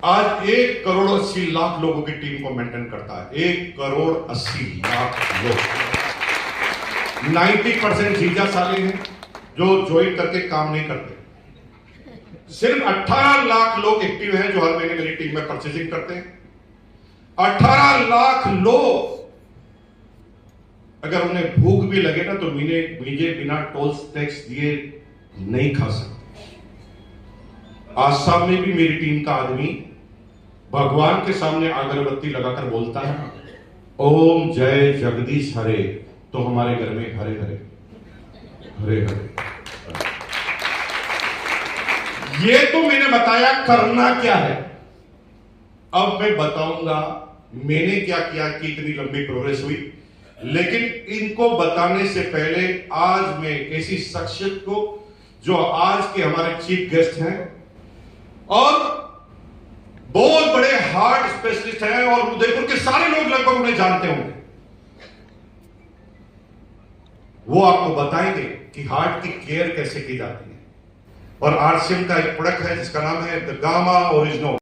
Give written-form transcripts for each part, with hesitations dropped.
आज 1,80,00,000 लोगों की टीम को मेंटेन करता है। 1,80,00,000 लोग, 90% जीजा साले हैं जो ज्वाइन करके काम नहीं करते। सिर्फ 18 लाख लोग एक्टिव हैं जो हर महीने मेरी टीम में परचेजिंग करते हैं। 18 लाख लोग, अगर उन्हें भूख भी लगे ना तो मुझे बिना टोल टैक्स दिए नहीं खा सकते। आसाम में भी मेरी टीम का आदमी भगवान के सामने अगरबत्ती लगाकर बोलता है, ओम जय जगदीश हरे, तो हमारे घर में हरे हरे हरे हरे। ये तो मैंने बताया करना क्या है। अब मैं बताऊंगा मैंने क्या किया कि इतनी लंबी प्रोग्रेस हुई। लेकिन इनको बताने से पहले आज मैं ऐसी शख्सियत को, जो आज के हमारे चीफ गेस्ट हैं और बहुत बड़े हार्ट स्पेशलिस्ट हैं और उदयपुर के सारे लोग लगभग उन्हें जानते होंगे, वो आपको बताएंगे कि हार्ट की केयर कैसे की जाती है। और आरसीएम का एक प्रोडक्ट है जिसका नाम है द गामा ओरिजिनल।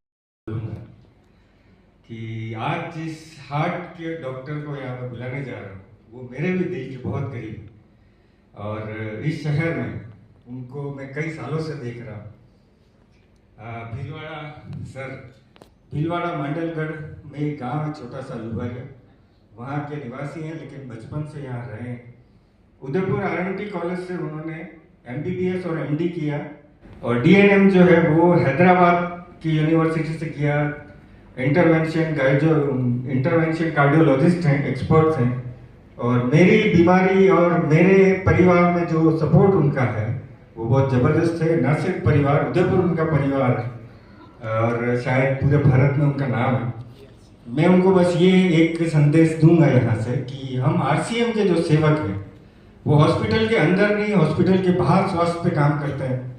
कि आज जिस हार्ट के डॉक्टर को यहाँ पर बुलाने जा रहा हूँ वो मेरे भी दिल के बहुत करीब, और इस शहर में उनको मैं कई सालों से देख रहा हूँ। भीलवाड़ा मंडलगढ़ में एक गाँव है, छोटा सा लुभारिया, वहाँ के निवासी हैं लेकिन बचपन से यहाँ रहे हैं। उदयपुर आरएनटी कॉलेज से उन्होंने एमबीबीएस और एमडी किया, और डीएनएम जो है वो हैदराबाद की यूनिवर्सिटी से किया। इंटरवेंशन कार्डियोलॉजिस्ट हैं, एक्सपर्ट्स हैं, और मेरी बीमारी और मेरे परिवार में जो सपोर्ट उनका है वो बहुत ज़बरदस्त है। न सिर्फ परिवार, उदयपुर उनका परिवार है और शायद पूरे भारत में उनका नाम है। मैं उनको बस ये एक संदेश दूंगा यहाँ से कि हम आरसीएम के जो सेवक हैं वो हॉस्पिटल के अंदर नहीं, हॉस्पिटल के बाहर स्वास्थ्य पे काम करते हैं,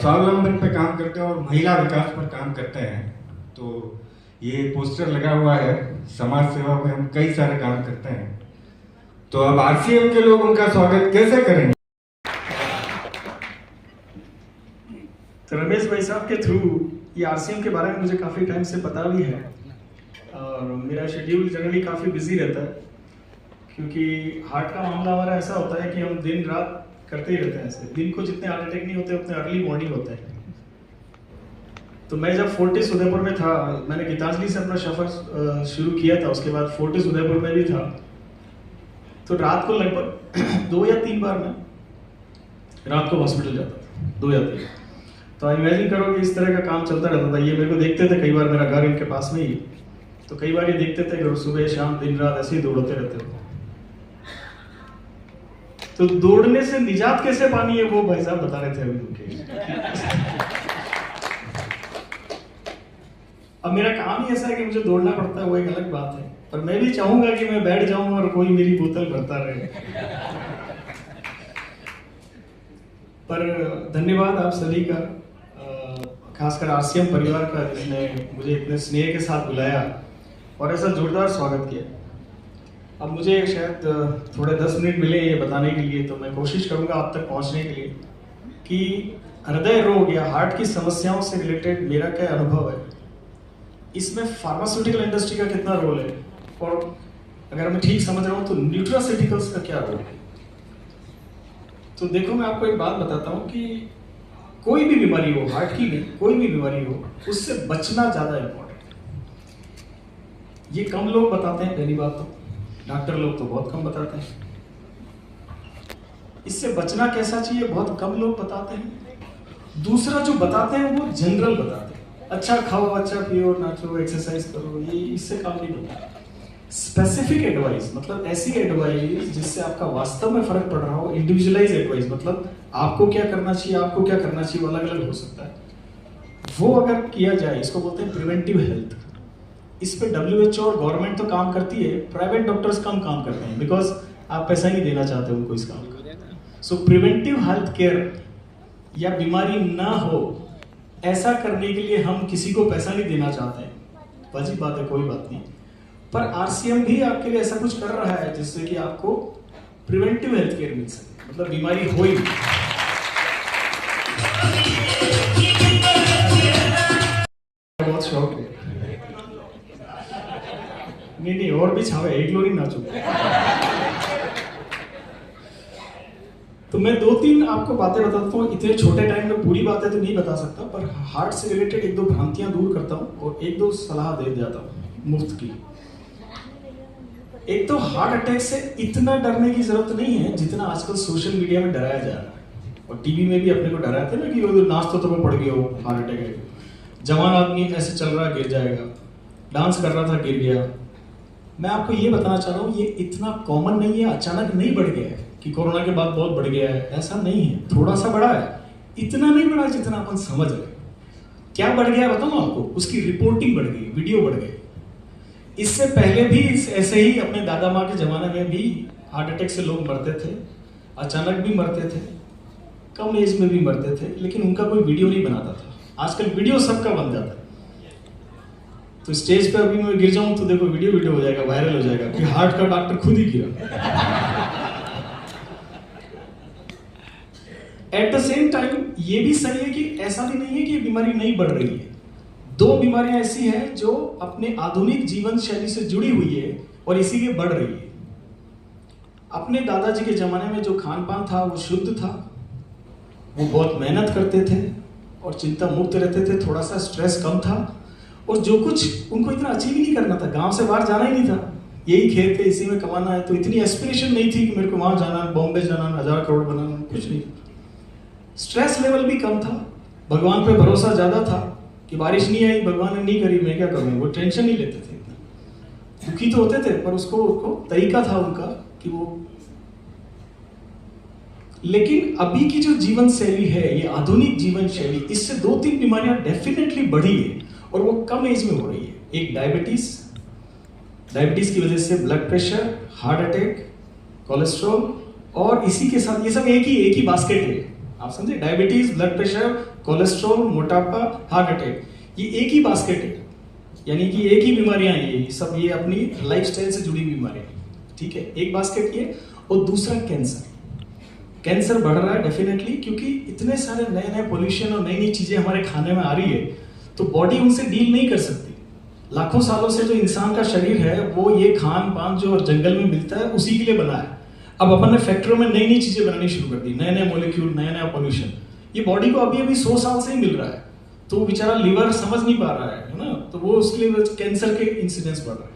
स्वावलंबन पे काम करते हैं और महिला विकास पर काम करते हैं। तो ये पोस्टर लगा हुआ है, समाज सेवा में हम कई सारे काम करते हैं। तो अब आरसीएम के लोग उनका स्वागत कैसे करेंगे? तो रमेश भाई साहब के थ्रू ये आरसीएम के बारे में मुझे काफ़ी टाइम से पता भी है, और मेरा शेड्यूल जनरली काफ़ी बिजी रहता है क्योंकि हार्ट का मामला हमारा ऐसा होता है कि हम दिन रात करते ही रहते हैं। ऐसे दिन को जितने हार्ट अटैक नहीं होते उतने अर्ली मॉर्निंग होते हैं। तो मैं जब फोर्टिस उदयपुर में था, मैंने गीतांजलि से अपना सफर शुरू किया था, उसके बाद फोर्टिस उदयपुर में भी था, तो रात को लगभग 2 या 3 बार मैं रात को हॉस्पिटल जाता था, 2 या 3। तो इमेजिन करो कि इस तरह का काम चलता रहता था। ये मेरे को देखते थे, कई बार मेरा घर इनके पास में ही, तो कई बार ये देखते थे कि सुबह शाम दिन रात ऐसे ही दौड़ते रहते थे। तो दौड़ने से निजात कैसे पानी है वो भाई साहब बता रहे थे अभी उनके। अब मेरा काम ही ऐसा है कि मुझे दौड़ना पड़ता है, वो एक अलग बात है, पर मैं भी चाहूंगा कि मैं बैठ जाऊं और कोई मेरी बोतल भरता रहे। पर धन्यवाद आप सभी का, खासकर आरसीएम परिवार का, जिसने मुझे इतने स्नेह के साथ बुलाया और ऐसा जोरदार स्वागत किया। अब मुझे शायद थोड़े 10 मिनट मिले ये बताने के लिए, तो मैं कोशिश करूंगा आप तक पहुंचने के लिए कि हृदय रोग या हार्ट की समस्याओं से रिलेटेड मेरा क्या अनुभव है, इसमें फार्मास्यूटिकल इंडस्ट्री का कितना रोल है, और अगर मैं ठीक समझ रहा हूं तो न्यूट्रास्यूटिकल्स का क्या रोल है। तो देखो, मैं आपको एक बात बताता हूं कि कोई भी बीमारी हो, हार्ट की नहीं, कोई भी बीमारी हो, उससे बचना ज्यादा इंपॉर्टेंट है। ये कम लोग बताते हैं, पहली बात तो डॉक्टर लोग तो बहुत कम बताते हैं। इससे बचना कैसा चाहिए, बहुत कम लोग बताते हैं। दूसरा जो बताते हैं वो जनरल बताते हैं, अच्छा खाओ, अच्छा पियो, नाचो, एक्सरसाइज करो, ये इससे काम नहीं बनता। स्पेसिफिक एडवाइस, मतलब ऐसी एडवाइस जिससे आपका वास्तव में फर्क पड़ रहा हो। इंडिविजुअलाइज एडवाइस, मतलब आपको क्या करना चाहिए, आपको क्या करना चाहिए, वो अलग अलग हो सकता है। वो अगर किया जाए, इसको बोलते हैं प्रिवेंटिव हेल्थ। इस पे WHO और गवर्नमेंट तो काम करती है, प्राइवेट डॉक्टर्स कम काम करते हैं, बिकॉज आप पैसा नहीं देना चाहते उनको इस काम का। सो प्रिवेंटिव हेल्थ केयर, या बीमारी ना हो ऐसा करने के लिए हम किसी को पैसा नहीं देना चाहते हैं, वाजिब बात है, कोई बात नहीं। पर आरसीएम भी आपके लिए ऐसा कुछ कर रहा है जिससे कि आपको प्रिवेंटिव हेल्थ केयर मिल सके, मतलब बीमारी हो ही। बहुत शौक है। नहीं और भी छावे, एक लोरी नाचो। तो मैं 2-3 आपको बातें बताता हूँ। इतने छोटे टाइम में पूरी बातें तो नहीं बता सकता, पर हार्ट से रिलेटेड 1-2 भ्रांतियां दूर करता हूँ और 1-2 सलाह दे जाता हूँ मुफ्त की। एक तो हार्ट अटैक से इतना डरने की जरूरत नहीं है जितना आजकल सोशल मीडिया में डराया जा रहा है, और टीवी में भी अपने को डराते ना कि वो नाच तो तुम्हें पड़ गया हो, हार्ट अटैक है, जवान आदमी ऐसे चल रहा गिर जाएगा, डांस कर रहा था गिर गया। मैं आपको ये बताना चाह रहा हूँ, ये इतना कॉमन नहीं है, अचानक नहीं बढ़ गया है कि कोरोना के बाद बहुत बढ़ गया है, ऐसा नहीं है। थोड़ा सा बढ़ा है, इतना नहीं बढ़ा जितना अपन समझ रहे। क्या बढ़ गया बताऊँ आपको? उसकी रिपोर्टिंग बढ़ गई, वीडियो बढ़ गई। इससे पहले भी ऐसे ही अपने दादा माँ के जमाने में भी हार्ट अटैक से लोग मरते थे, अचानक भी मरते थे, कम एज में भी मरते थे, लेकिन उनका कोई वीडियो नहीं बनाता था। आजकल वीडियो सबका बन जाता है। तो स्टेज पे अभी मैं गिर जाऊं तो देखो वीडियो हो जाएगा, वायरल हो जाएगा कि हार्ट का डॉक्टर खुद ही गिरा। एट द सेम टाइम ये भी सही है कि ऐसा भी नहीं है कि ये बीमारी नहीं बढ़ रही है। 2 बीमारियां ऐसी हैं जो अपने आधुनिक जीवन शैली से जुड़ी हुई है और इसीलिए बढ़ रही है। अपने दादाजी के जमाने में जो खान पान था वो शुद्ध था, वो बहुत मेहनत करते थे और चिंता मुक्त रहते थे, थोड़ा सा स्ट्रेस कम था, और जो कुछ उनको इतना अचीव ही नहीं करना था, गांव से बाहर जाना ही नहीं था, यही खेत है, इसी में कमाना है, तो इतनी एस्पिरेशन नहीं थी कि मेरे को वहां जाना, बॉम्बे जाना, 1000 करोड़ बनाना, कुछ नहीं। स्ट्रेस लेवल भी कम था, भगवान पे भरोसा ज्यादा था कि बारिश नहीं आई, भगवान ने नहीं करी, मैं क्या करूँ, वो टेंशन नहीं लेते थे। दुखी तो होते थे पर उसको तरीका था उनका कि वो। लेकिन अभी की जो जीवन शैली है, ये आधुनिक जीवन शैली, इससे 2-3 बीमारियां डेफिनेटली बढ़ी है और वो कम एज में हो रही है। एक डायबिटीज की वजह से blood pressure, heart attack, cholesterol, और इसी के साथ ये सब एक ही बास्केट है। आप समझे? डायबिटीज, ब्लड प्रेशर, कोलेस्ट्रॉल, मोटापा, हार्ट अटैक, ये एक ही बास्केट है, यानी कि एक ही बीमारियां हैं ये सब, ये अपनी लाइफस्टाइल से जुड़ी बीमारियां, ठीक है, एक बास्केट ये। और दूसरा कैंसर बढ़ रहा है डेफिनेटली, क्योंकि इतने सारे नए पोल्यूशन और नई चीजें हमारे खाने में आ रही है, तो बॉडी उनसे डील नहीं कर सकती। लाखों सालों से जो इंसान का शरीर है वो ये खान पान जो जंगल में मिलता है उसी के लिए बना है। अब अपन ने फैक्ट्रियों में नई चीजें बनानी शुरू कर दी, नए मॉलिक्यूल, नया पोल्यूशन, ये बॉडी को अभी 100 साल से ही मिल रहा है, तो वो बेचारा लिवर समझ नहीं पा रहा है ना, तो वो उसके लिए कैंसर के इंसिडेंस बढ़ रहा है।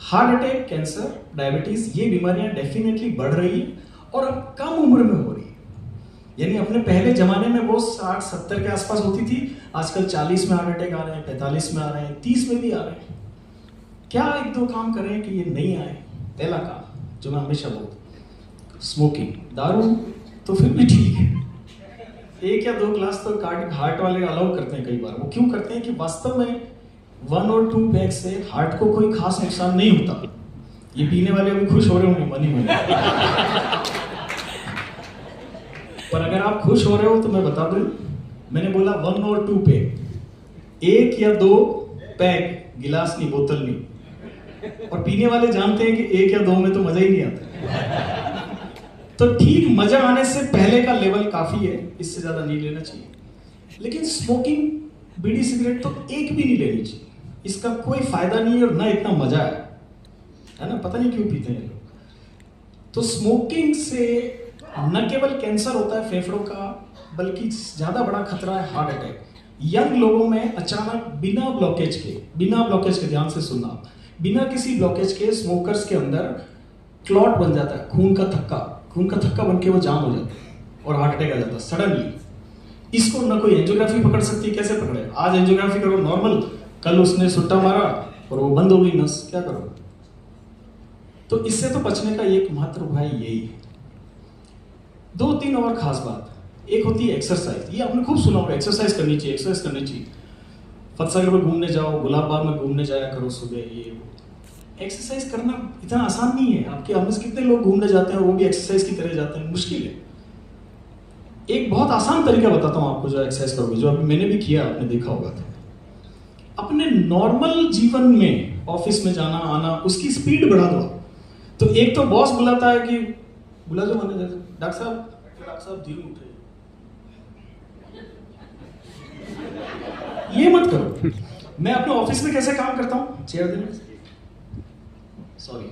हार्ट अटैक, कैंसर, डायबिटीज, ये बीमारियां डेफिनेटली बढ़ रही है और अब कम उम्र में हो रही है। यानी अपने पहले जमाने में वो 60-70 के आसपास होती थी, आजकल 40 में हार्ट अटैक आ रहे हैं, 45 में आ रहे हैं, 30 में भी आ रहे हैं। क्या 1-2 काम करें कि ये नहीं आए? पहला काम जो मैं हमेशा बोलता, स्मोकिंग, दारू तो फिर भी ठीक है, 1 या 2 ग्लास तो हार्ट वाले अलाउ करते हैं कई बार। वो क्यों करते हैं कि वास्तव में 1 और 2 पैक से हार्ट को कोई खास नुकसान नहीं होता। ये पीने वाले अभी खुश हो रहे होंगे मन ही मन, पर अगर आप खुश हो रहे हो तो मैं बता दूं, मैंने बोला 1 और 2 पैक, 1 या 2 पैक, गिलास नहीं, बोतल नहीं। और पीने वाले जानते हैं कि 1 या 2 में तो मजा ही नहीं आता। तो ठीक मजा आने से पहले का लेवल काफी है, इससे ज्यादा नहीं लेना चाहिए। लेकिन स्मोकिंग, बीड़ी सिगरेट तो एक भी नहीं लेनी चाहिए, इसका कोई फायदा नहीं है और ना इतना मजा है ना, पता नहीं क्यों पीते हैं लोग। तो स्मोकिंग से न केवल कैंसर होता है फेफड़ों का, बल्कि ज्यादा बड़ा खतरा है हार्ट अटैक। यंग लोगों में अचानक बिना ब्लॉकेज के, ध्यान से सुनना, बिना किसी ब्लॉकेज के स्मोकर्स के अंदर क्लॉट बन जाता है, खून का थक्का बन के वो जाम हो जाता है और हार्ट अटैक आ जाता है सडनली। इसको ना कोई एंजियोग्राफी पकड़ सकती है, कैसे पकड़े? आज एंजियोग्राफी करो नॉर्मल, कल उसने सुट्टा मारा और वो बंद हो गई नस, क्या करो? तो इससे तो बचने का एकमात्र उपाय यही है। 2-3 और खास बात, एक होती है एक्सरसाइज, ये आपने खूब सुना होगा, एक्सरसाइज करनी चाहिए। फतसागर में घूमने जाओ, गुलाब बाग में घूमने जाया करो सुबह, ये वो। एक्सरसाइज करना इतना आसान नहीं है। आपके हम में कितने लोग घूमने जाते हैं और वो भी एक्सरसाइज की तरह जाते हैं? मुश्किल है। एक बहुत आसान तरीका बताता हूं आपको जो एक्सरसाइज करोगे, जो अभी मैंने भी किया, आपने देखा होगा। तो अपने नॉर्मल जीवन में ऑफिस में जाना आना, उसकी स्पीड बढ़ा दो। तो एक तो बॉस बुलाता है कि बुला जो मैंने, डॉक्टर साहब धीरे उठे, ये मत करो। मैं अपने ऑफिस में कैसे काम करता हूँ, चेयर देना, सॉरी,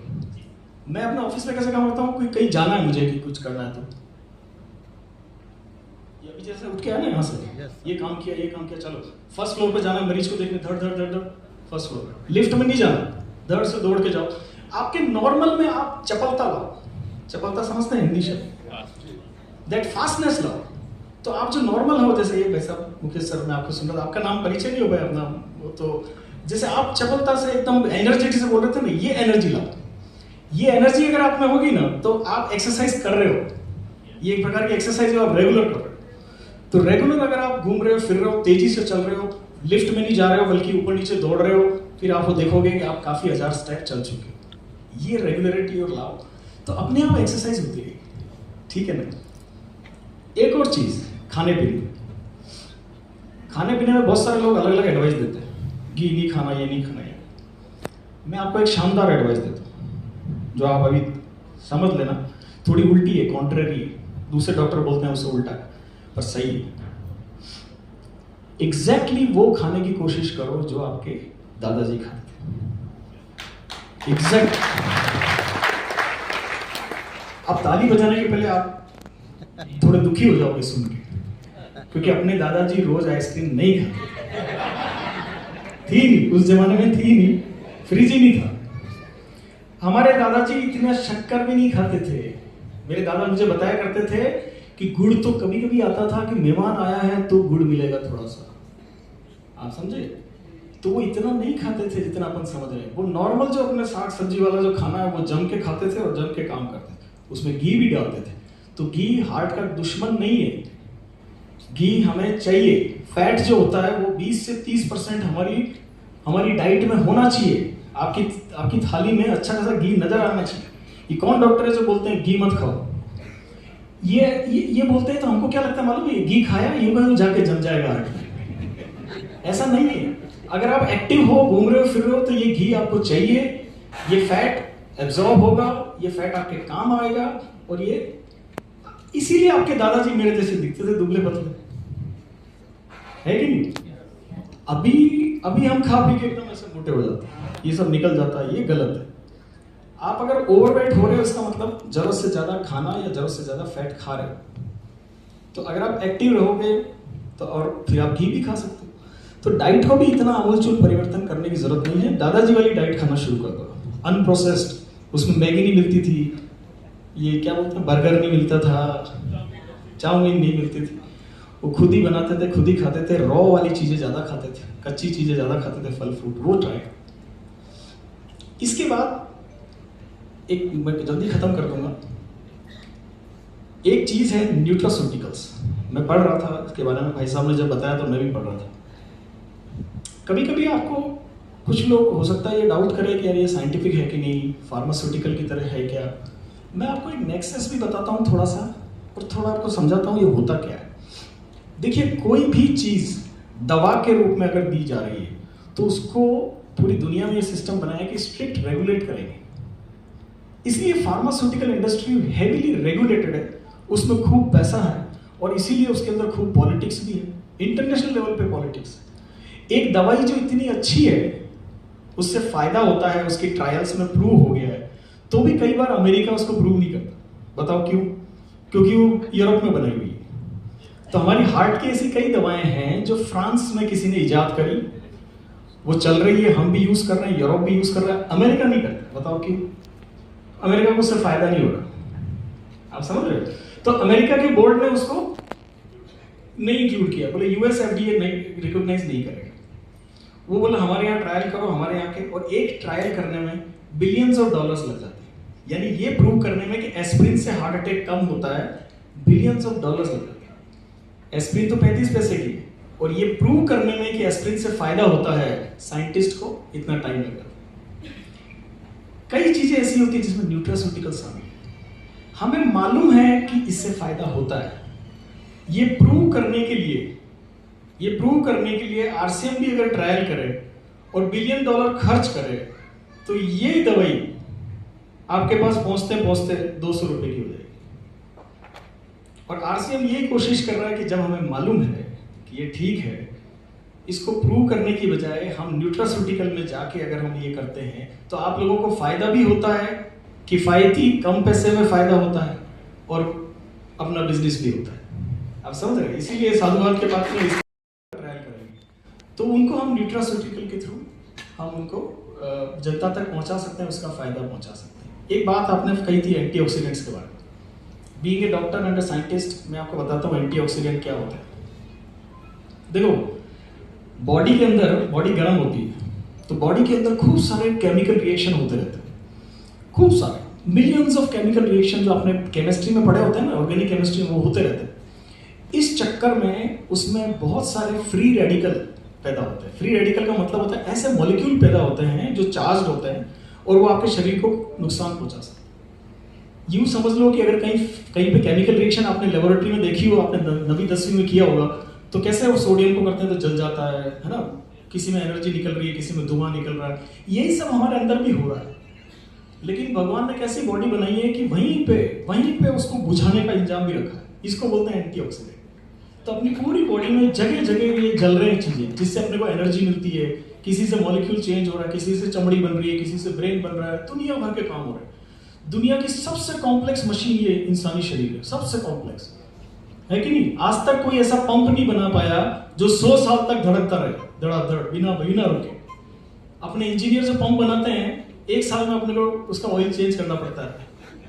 मैं अपने ऑफिस में कैसे काम करता हूँ, कोई कहीं जाना है मुझे कि कुछ करना है तो ये अभी जैसे उठ के आया ना यहाँ से, ये काम किया, चलो फर्स्ट फ्लोर पे जाना है मरीज को देखने, धड़ धड़ धड़ धड़ फर्स्ट फ्लोर पे, लिफ्ट में नहीं जाना, धड़ से दौड़ के जाओ। आपके नॉर्मल में आप चपलता लाओ, चपलता समझते हैं हिंदी शब्द, दैट फास्टनेस लाओ। तो आप जो नॉर्मल हो, जैसे ये वैसा मुकेश सर मैं आपको सुन रहा था, आपका नाम परिचय नहीं हो पाया अपना, वो तो जैसे आप चपलता से एकदम एनर्जेटिक से बोल रहे थे ना, ये एनर्जी लाओ। ये एनर्जी अगर आप में होगी ना तो आप एक्सरसाइज कर रहे हो, ये एक प्रकार की एक्सरसाइज जो आप रेगुलर कर रहे हो। तो रेगुलर अगर आप घूम रहे हो, फिर रहे हो, तेजी से चल रहे हो, लिफ्ट में नहीं जा रहे हो बल्कि ऊपर नीचे दौड़ रहे हो, फिर आप वो देखोगे कि आप काफी 1000 स्टेप चल चुके हो। ये रेगुलरिटी और लाओ तो अपने आप एक्सरसाइज होती है, ठीक है ना। एक और चीज, खाने पीने में बहुत सारे लोग अलग अलग एडवाइस देते हैं, घी नहीं खाना, ये नहीं खाना, ये। मैं आपको एक शानदार एडवाइस देता हूँ जो आप अभी समझ लेना, थोड़ी उल्टी है, कॉन्ट्रेरी है, दूसरे डॉक्टर बोलते हैं उससे उल्टा है पर सही है। एग्जैक्टली वो खाने की कोशिश करो जो आपके दादाजी खाते थे, एग्जैक्ट। अब ताली बजाने के पहले आप थोड़े दुखी हो जाओगे सुन के, क्योंकि अपने दादाजी रोज आइसक्रीम नहीं खाते, थी नहीं उस जमाने में, थी नहीं, फ्रिज ही नहीं था। हमारे दादाजी इतना शक्कर भी नहीं खाते थे। मेरे दादा मुझे बताया करते थे कि गुड़ तो कभी कभी आता था कि मेहमान आया है तो गुड़ मिलेगा थोड़ा सा, आप समझे। तो वो इतना नहीं खाते थे जितना अपन समझ रहे हैं। वो नॉर्मल जो अपने साग सब्जी वाला जो खाना है वो जम के खाते थे और जम के काम करते थे, उसमें घी भी डालते थे। तो घी हार्ट का दुश्मन नहीं है, घी हमें चाहिए। फैट जो होता है वो 20 से 30% हमारी डाइट में होना चाहिए। आपकी थाली में अच्छा खासा घी नजर आना चाहिए। ये कौन डॉक्टर है जो बोलते हैं घी मत खाओ, ये बोलते हैं तो हमको क्या लगता है मालूम है, घी खाया ये जाके जम जाएगा हार्ट में। ऐसा नहीं है। अगर आप एक्टिव हो, घूम रहे हो, फिर रहे हो, तो ये घी आपको चाहिए। ये फैट एब्जॉर्ब होगा, ये फैट आपके काम आएगा। और ये इसीलिए आपके दादाजी मेरे जैसे दिखते थे, दुबले पतले, है कि नहीं। अभी हम खा पी के एकदम ऐसे मोटे हो जाते हैं, ये सब निकल जाता है, ये गलत है। आप अगर ओवरवेट हो रहे हो इसका मतलब जरूरत से ज्यादा खाना या जरूरत से ज्यादा फैट खा रहे हो। तो अगर आप एक्टिव रहोगे तो और फिर आप घी भी खा सकते हो। तो डाइट को भी इतना आमूलचूल परिवर्तन करने की जरूरत नहीं है। दादाजी वाली डाइट खाना शुरू कर दो, अनप्रोसेस्ड। उसमें मैगी नहीं मिलती थी, ये क्या बोलते हैं, बर्गर नहीं मिलता था, चाउमीन नहीं मिलती थी। वो खुद ही बनाते थे, खुद ही खाते थे। रॉ वाली चीजें ज्यादा खाते थे, कच्ची चीजें ज्यादा खाते थे, फल फ्रूट, वो ट्राई। इसके बाद एक, मैं जल्दी खत्म कर दूंगा, एक चीज है न्यूट्रास्यूटिकल्स। मैं पढ़ रहा था इसके बारे में, भाई साहब ने जब बताया तो मैं भी पढ़ रहा था। कभी कभी आपको कुछ लोग हो सकता है ये डाउट करें कि यार ये साइंटिफिक है कि नहीं, फार्मास्यूटिकल की तरह है क्या। मैं आपको एक नेक्सस भी बताता हूँ थोड़ा सा, और थोड़ा आपको समझाता हूँ ये होता क्या है। देखिए, कोई भी चीज दवा के रूप में अगर दी जा रही है तो उसको पूरी दुनिया में ये सिस्टम बनाया कि स्ट्रिक्ट रेगुलेट करेंगे। इसलिए फार्मास्यूटिकल इंडस्ट्री हेवीली रेगुलेटेड है, उसमें खूब पैसा है और इसीलिए उसके अंदर खूब पॉलिटिक्स भी है, इंटरनेशनल लेवल पे पॉलिटिक्स। एक दवाई जो इतनी अच्छी है उससे फायदा होता है, उसकी ट्रायल्स में प्रूव हो गया है, तो भी कई बार अमेरिका उसको प्रूव नहीं करता। बताओ क्यों? क्योंकि वो यूरोप में बनाई हुई है। तो हमारी हार्ट की ऐसी कई दवाएं हैं जो फ्रांस में किसी ने इजाद करी, वो चल रही है, हम भी यूज कर रहे हैं, यूरोप भी यूज कर रहा है, अमेरिका नहीं करता। बताओ क्यों? अमेरिका को उससे फायदा नहीं हो रहा। आप समझ रहे हो? तो अमेरिका के बोर्ड ने उसको नहीं इंक्लूड किया, बोले यूएस एफडीए नहीं रिकॉग्नाइज नहीं करेगा। वो बोला हमारे यहाँ ट्रायल करो, हमारे यहाँ के, और एक ट्रायल करने में बिलियंस ऑफ डॉलर्स लग जाते हैं। यानी ये प्रूव करने में कि एस्प्रिन से हार्ट अटैक कम होता है, बिलियंस ऑफ डॉलर्स लग जाते हैं। एस्प्रिन तो 35 पैसे की है, और ये प्रूव करने में कि एस्प्रिन से फायदा होता है, साइंटिस्ट को इतना टाइम लग जाता है। कई चीजें ऐसी होती है जिसमें न्यूट्रास्यूटिकल्स शामिल है, हमें मालूम है कि इससे फायदा होता है। ये प्रूव करने के लिए आरसीएम भी अगर ट्रायल करे और बिलियन डॉलर खर्च करे तो ये दवाई आपके पास पहुंचते पहुंचते 200 रुपए की हो जाएगी। और आरसीएम ये कोशिश कर रहा है कि जब हमें मालूम है कि ये ठीक है इसको प्रूव करने की बजाय हम न्यूट्रास्यूटिकल में जाके अगर हम ये करते हैं तो आप लोगों को फायदा भी होता है, किफायती कम पैसे में फायदा होता है और अपना बिजनेस भी होता है। आप समझ रहे हैं? इसीलिए साधुवाद के बाद में ट्रायल करेंगे तो उनको हम न्यूट्रास्यूटिकल के थ्रू हम उनको जनता तक पहुंचा सकते हैं, उसका फायदा पहुंचा सकते हैं। एक बात आपने कही थी एंटीऑक्सीडेंट्स के बारे में। Being a doctor and a scientist मैं आपको बताता हूँ एंटीऑक्सीडेंट क्या होता है। देखो, बॉडी के अंदर, बॉडी गर्म होती है तो बॉडी के अंदर खूब सारे केमिकल रिएक्शन होते रहते हैं, खूब सारे मिलियंस ऑफ केमिकल रिएक्शन जो आपने केमिस्ट्री में पढ़े होते हैं ना, ऑर्गेनिक केमिस्ट्री में, वो होते रहते हैं। इस चक्कर में उसमें बहुत सारे फ्री रेडिकल पैदा होते हैं। फ्री रेडिकल का मतलब होता है ऐसे मॉलिक्यूल पैदा होते हैं जो चार्ज होते हैं और वो आपके शरीर को नुकसान पहुंचा सकते हैं। यूं समझ लो कि अगर कहीं पे केमिकल रिएक्शन आपने लेबोरेटरी में देखी हो, आपने 9वीं 10वीं में किया होगा, तो कैसे वो सोडियम को करते हैं तो जल जाता है ना, किसी में एनर्जी निकल रही है, किसी में धुआं निकल रहा है, यही सब हमारे अंदर भी हो रहा है। लेकिन भगवान ने कैसी बॉडी बनाई है कि वहीं पे उसको बुझाने का इंतजाम भी रखा है। इसको बोलते हैं एंटीऑक्सीडेंट। तो अपनी पूरी बॉडी में जगह जगह ये जल रहे हैं चीजें जिससे अपने को एनर्जी मिलती है, किसी से मॉलिक्यूल चेंज हो रहा है, किसी से चमड़ी बन रही है, किसी से ब्रेन बन रहा है, दुनिया भर के काम हो रहे हैं। दुनिया की सबसे कॉम्प्लेक्स मशीन ये इंसानी शरीर है, सबसे कॉम्प्लेक्स है कि नहीं? आज तक कोई ऐसा पंप नहीं बना पाया जो 100 साल तक धड़कता रहे, धड़ाधड़, बिना रुके। अपने इंजीनियर जो पंप बनाते हैं 1 साल में अपने को उसका ऑयल चेंज करना पड़ता है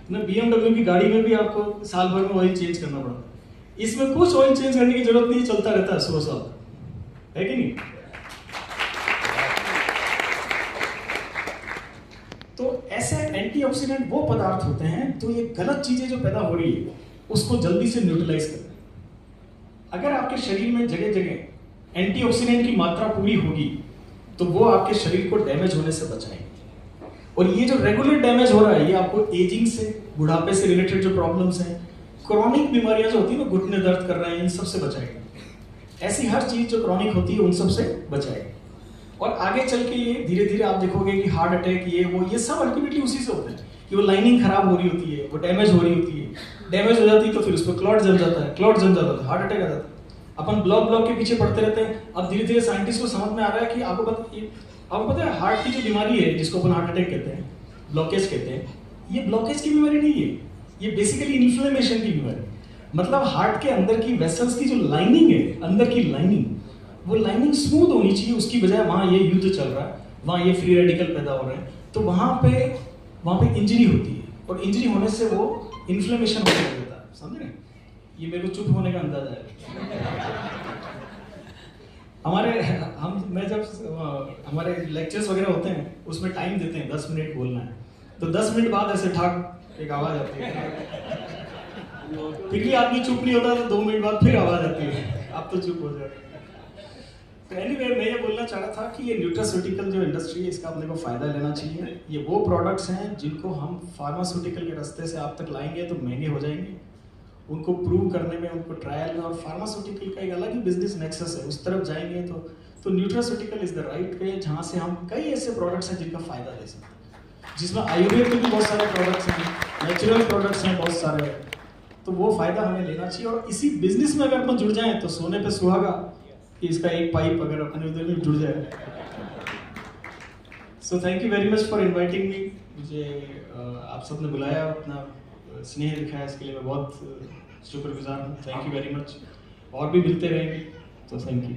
ना। BMW की गाड़ी में भी आपको साल भर में ऑयल चेंज करना पड़ता है। इसमें कुछ ऑयल चेंज करने की जरूरत नहीं, चलता रहता है 100 साल, है कि नहीं? तो ऐसे एंटीऑक्सीडेंट वो पदार्थ होते हैं तो ये गलत चीजें जो पैदा हो रही है उसको जल्दी से न्यूट्रलाइज करते हैं। अगर आपके शरीर में जगह जगह एंटीऑक्सीडेंट की मात्रा पूरी होगी तो वो आपके शरीर को डैमेज होने से बचाएंगे। और ये जो रेगुलर डैमेज हो रहा है ये आपको एजिंग से, बुढ़ापे से रिलेटेड जो प्रॉब्लम्स हैं, क्रॉनिक बीमारियां जो होती है ना, घुटने दर्द कर रहे हैं, इन सब से बचाएगा। ऐसी हर चीज जो क्रॉनिक होती है उन सब से बचाएगा। और आगे चल के ये धीरे धीरे आप देखोगे कि हार्ट अटैक, ये सब अल्टीमेटली उसी से होता है कि वो लाइनिंग खराब हो रही होती है, वो डैमेज हो रही होती है। डैमेज हो जाती है तो फिर उस पर क्लॉट जम जाता है, क्लॉट जम जाता है, हार्ट अटैक आ जाता है। अपन ब्लॉक के पीछे पड़ते रहते हैं। अब धीरे धीरे साइंटिस्ट को समझ में आ रहा है कि आपको पता है हार्ट की जो बीमारी है जिसको अपन हार्ट अटैक कहते हैं, ब्लॉकेज कहते हैं, ये ब्लॉकेज की बीमारी नहीं है, ये बेसिकली इन्फ्लेमेशन की बीमारी। मतलब हार्ट के अंदर की वेसल्स की जो लाइनिंग है, अंदर की लाइनिंग, वो लाइनिंग स्मूथ होनी चाहिए, उसकी बजाय वहाँ ये युद्ध चल रहा है, वहाँ ये फ्री रेडिकल पैदा हो रहे हैं, तो वहाँ पे इंजरी होती है और इंजरी होने से वो इन्फ्लेमेशन होने लग जाता है। समझ रहे? ये मेरे को चुप होने का अंदाजा है। मैं जब हमारे लेक्चर्स वगैरह होते हैं उसमें टाइम देते हैं 10 मिनट बोलना है, तो 10 मिनट बाद ऐसे ठाक एक आवाज आती है, फिर भी आदमी चुप नहीं होता, तो 2 मिनट बाद फिर आवाज आती है, आप तो चुप हो जाए। तो एनीवे मैं ये बोलना चाह रहा था कि ये न्यूट्रास्यूटिकल जो इंडस्ट्री है इसका अपने को फायदा लेना चाहिए। ये वो प्रोडक्ट्स हैं जिनको हम फार्मास्यूटिकल के रास्ते से आप तक लाएंगे तो महंगे हो जाएंगे, उनको प्रूव करने में, उनको ट्रायल में, और फार्मास्यूटिकल का एक अलग ही बिजनेस नेक्सस है, उस तरफ जाएंगे तो nutraceutical is the right way, जहाँ से हम कई ऐसे प्रोडक्ट्स हैं जिनका फायदा ले सकते हैं, जिसमें आयुर्वेद के भी बहुत सारे प्रोडक्ट्स हैं, नेचुरल प्रोडक्ट्स हैं बहुत सारे, तो वो फायदा हमें लेना चाहिए। और इसी बिजनेस में अगर अपन जुड़ जाएं तो सोने पे सुहागा कि इसका एक पाइप अगर अपने उधर में जुड़ जाए। So thank you very much for inviting me. मुझे आप सबने बुलाया, अपना स्नेह दिखाया, इसके लिए मैं बहुत शुक्रगुजार हूँ। Thank you very much. और भी मिलते रहेंगे, तो थैंक यू।